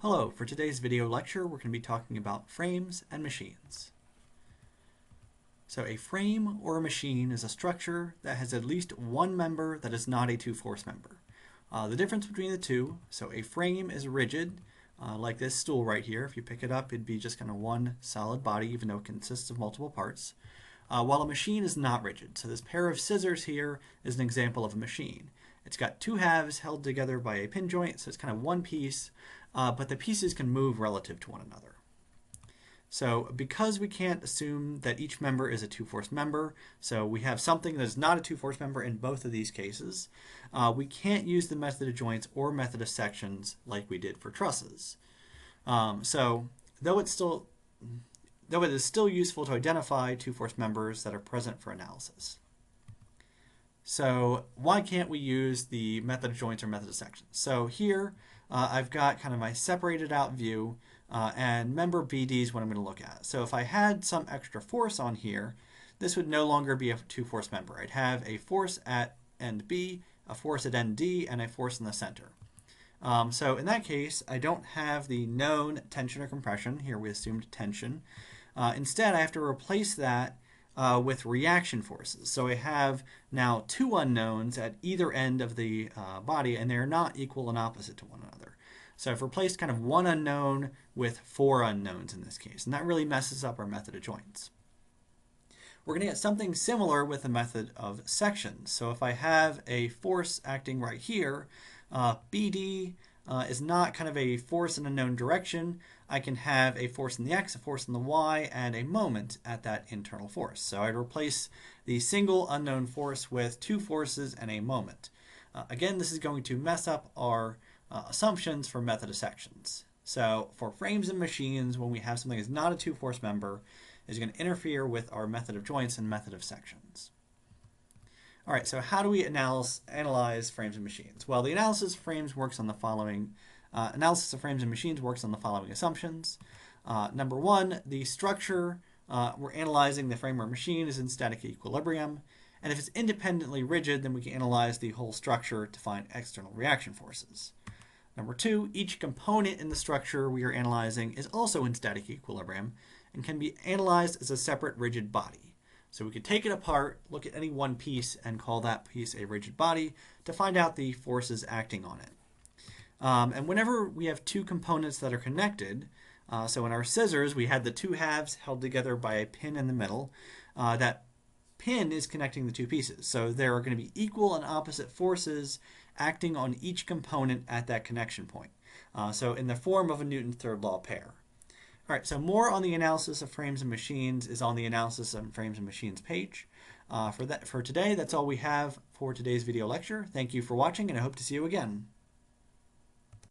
Hello, for today's video lecture we're going to be talking about frames and machines. So a frame or a machine is a structure that has at least one member that is not a two-force member. The difference between the two, so a frame is rigid, like this stool right here. If you pick it up, it'd be just kind of one solid body, even though it consists of multiple parts. While a machine is not rigid. So this pair of scissors here is an example of a machine. It's got two halves held together by a pin joint, so it's kind of one piece, but the pieces can move relative to one another. So because we can't assume that each member is a two-force member, so we have something that is not a two-force member in both of these cases, we can't use the method of joints or method of sections like we did for trusses. So though it is still useful to identify two-force members that are present for analysis. So why can't we use the method of joints or method of sections? So here I've got kind of my separated out view and member BD is what I'm going to look at. So if I had some extra force on here, this would no longer be a two-force member. I'd have a force at end B, a force at end D, and a force in the center. So in that case, I don't have the known tension or compression. Here we assumed tension. Instead, I have to replace that with reaction forces. So I have now two unknowns at either end of the body, and they're not equal and opposite to one another. So I've replaced kind of one unknown with four unknowns in this case, and that really messes up our method of joints. We're going to get something similar with the method of sections. So if I have a force acting right here, BD is not kind of a force in a known direction. I can have a force in the x, a force in the y, and a moment at that internal force. So I'd replace the single unknown force with two forces and a moment. Again, this is going to mess up our assumptions for method of sections. So for frames and machines, when we have something that's not a two-force member, is going to interfere with our method of joints and method of sections. All right, so how do we analyze frames and machines? Well, the analysis of frames works on the following. Analysis of frames and machines works on the following assumptions. Number one, the structure we're analyzing, the frame or machine, is in static equilibrium. And if it's independently rigid, then we can analyze the whole structure to find external reaction forces. Number two, each component in the structure we are analyzing is also in static equilibrium and can be analyzed as a separate rigid body. So we could take it apart, look at any one piece, and call that piece a rigid body to find out the forces acting on it. And whenever we have two components that are connected, so in our scissors we had the two halves held together by a pin in the middle, that pin is connecting the two pieces. So there are going to be equal and opposite forces acting on each component at that connection point. So in the form of a Newton's third law pair. All right, so more on the analysis of frames and machines is on the analysis of frames and machines page. For today, that's all we have for today's video lecture. Thank you for watching, and I hope to see you again.